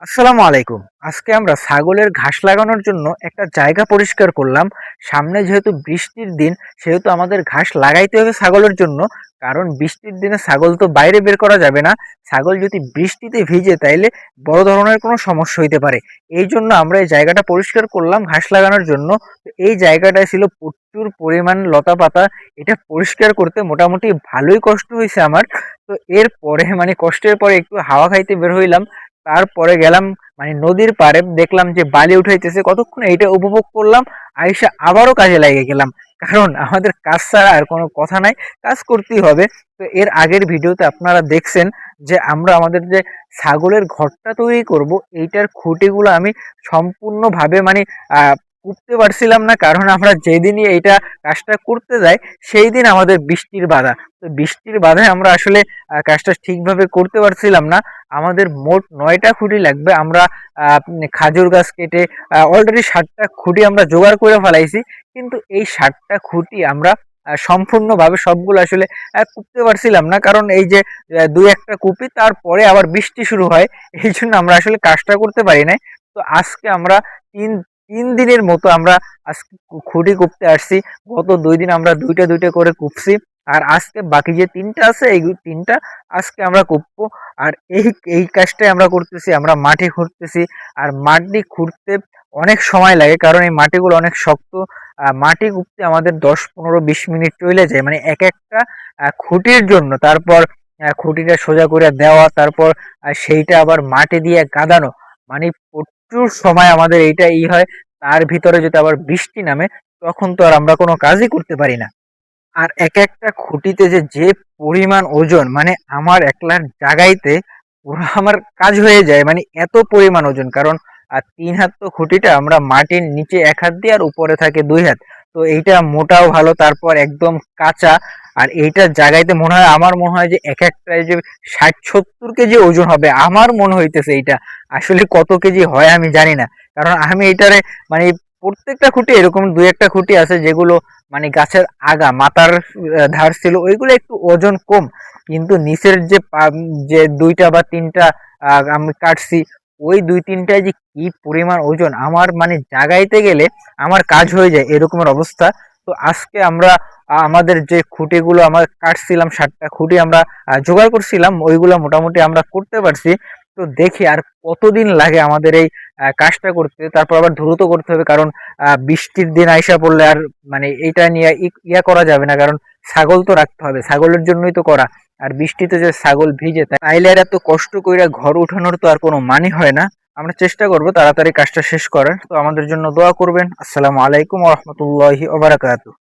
আসসালামু আলাইকুম। আজকে আমরা ছাগলের ঘাস লাগানোর জন্য একটা জায়গা পরিষ্কার করলাম। সামনে যেহেতু বৃষ্টির দিন, সেহেতু আমাদের ঘাস লাগাইতে হবে ছাগলের জন্য। কারণ বৃষ্টির দিনে ছাগল তো বাইরে বের করা যাবে না। ছাগল যদি বৃষ্টিতে ভিজে তাইলে বড় ধরনের কোনো সমস্যা হইতে পারে। এইজন্য আমরা এই জায়গাটা পরিষ্কার করলাম ঘাস লাগানোর জন্য। তো এই জায়গাটায় ছিল প্রচুর পরিমাণ লতাপাতা। এটা পরিষ্কার করতে মোটামুটি ভালোই কষ্ট হইছে আমার। তো এরপরে কষ্টের পরে একটু হাওয়া খাইতে বের হইলাম। তারপরে গেলাম নদীর পাড়ে, দেখলাম যে বালি উঠাইতেছে, কতক্ষণ এইটা উপভোগ করলাম। আইসা আবারও কাজে লাগে গেলাম, কারণ আমাদের কাজ ছাড়া আর কোনো কথা নাই, কাজ করতেই হবে। তো এর আগের ভিডিওতে আপনারা দেখছেন যে আমরা আমাদের যে ছাগলের ঘরটা তৈরি করব, এইটার খুঁটিগুলো আমি সম্পূর্ণভাবে উঠতে পারছিলাম না, কারণ আমরা যেদিনই এইটা কাজটা করতে যাই সেই দিন আমাদের বৃষ্টির বাধা। তো বৃষ্টির বাধায় আমরা আসলে কাজটা ঠিকভাবে করতে পারছিলাম না। আমাদের মোট ৯টা খুঁটি লাগবে। আমরা খাজুর গাছ কেটে অলরেডি ৭টা খুঁটি আমরা জোগাড় করে ফেলাইছি, কিন্তু এই ৭টা খুঁটি আমরা সম্পূর্ণভাবে সবগুলো আসলে কুপতে পারছিলাম না, কারণ এই যে দুই একটা কুপি তারপরে আবার বৃষ্টি শুরু হয়, এই জন্য আমরা আসলে কাজটা করতে পারি নাই। তো আজকে আমরা তিন তিন দিনের মতো আমরা আজকে খুঁটি কুপতে আসছি। গত ২ দিন আমরা দুইটা দুইটা করে কুপছি, আর আজকে বাকি যে তিনটা আছে এই তিনটা আজকে আমরা কুপবো। আর এই কাজটাই আমরা করতেছি, আমরা মাটি খুঁড়তেছি। আর মাটি খুঁড়তে অনেক সময় লাগে, কারণ এই মাটিগুলো অনেক শক্ত। মাটি খুঁড়তে আমাদের ১০, ১৫, ২০ মিনিট চলে যায়, এক একটা খুঁটির জন্য। তারপর খুঁটিটা সোজা করে দেওয়া, তারপর সেইটা আবার মাটি দিয়ে গাদানো, প্রচুর সময় আমাদের এইটা হয়। তার ভিতরে যদি আবার বৃষ্টি নামে, তখন তো আর আমরা কোনো কাজই করতে পারি না। আর এক একটা খুঁটিতে যে পরিমাণ ওজন, আমার একলার জাগাইতে পুরো আমার কাজ হয়ে যায়, এত পরিমাণ ওজন। কারণ ৩ হাত তো খুঁটিটা, আমরা মাটির নিচে ১ হাত দিয়ে আর উপরে থাকে ২ হাত। তো এইটা মোটাও ভালো, তারপর একদম কাঁচা। আর এইটা জাগাইতে আমার মনে হয় যে এক একটা যে ৬০-৭০ কেজি ওজন হবে, আমার মনে হইতেছে। এইটা আসলে কত কেজি হয় আমি জানি না, কারণ আমি এইটারে মানে প্রত্যেকটা খুঁটি এরকম দুই একটা খুঁটি আছে যেগুলো গাছের আগা মাথার ধার ছিল, ওইগুলো একটু ওজন কম। কিন্তু নিচের যে ২টা বা ৩টা আমি কাটছি, ওই ২-৩টায় যে কি পরিমাণ ওজন, আমার জাগাইতে গেলে আমার কাজ হয়ে যায় এরকমের অবস্থা। তো আজকে আমরা আমাদের যে খুঁটিগুলো আমরা কাটছিলাম, ৭টা খুঁটি আমরা জোগাড় করছিলাম, ওইগুলো মোটামুটি আমরা করতে পারছি। তো দেখি আর কতদিন লাগে আমাদের এই কাজটা করতে। তারপর আবার দ্রুত করতে হবে, কারণ বৃষ্টির দিন আইসা পড়লে আর এইটা নিয়ে ইয়া করা যাবে না, কারণ ছাগল তো রাখতে হবে, ছাগলের জন্যই তো করা। আর বৃষ্টিতে যে ছাগল ভিজে, তাইলে আর এত কষ্ট কইরা ঘর উঠানোর তো আর কোনো মানে হয় না। আমরা চেষ্টা করব তাড়াতাড়ি কাজটা শেষ করার। তো আমাদের জন্য দোয়া করবেন। আসসালামু আলাইকুম ওয়া রাহমাতুল্লাহি ওয়া বারাকাতুহু।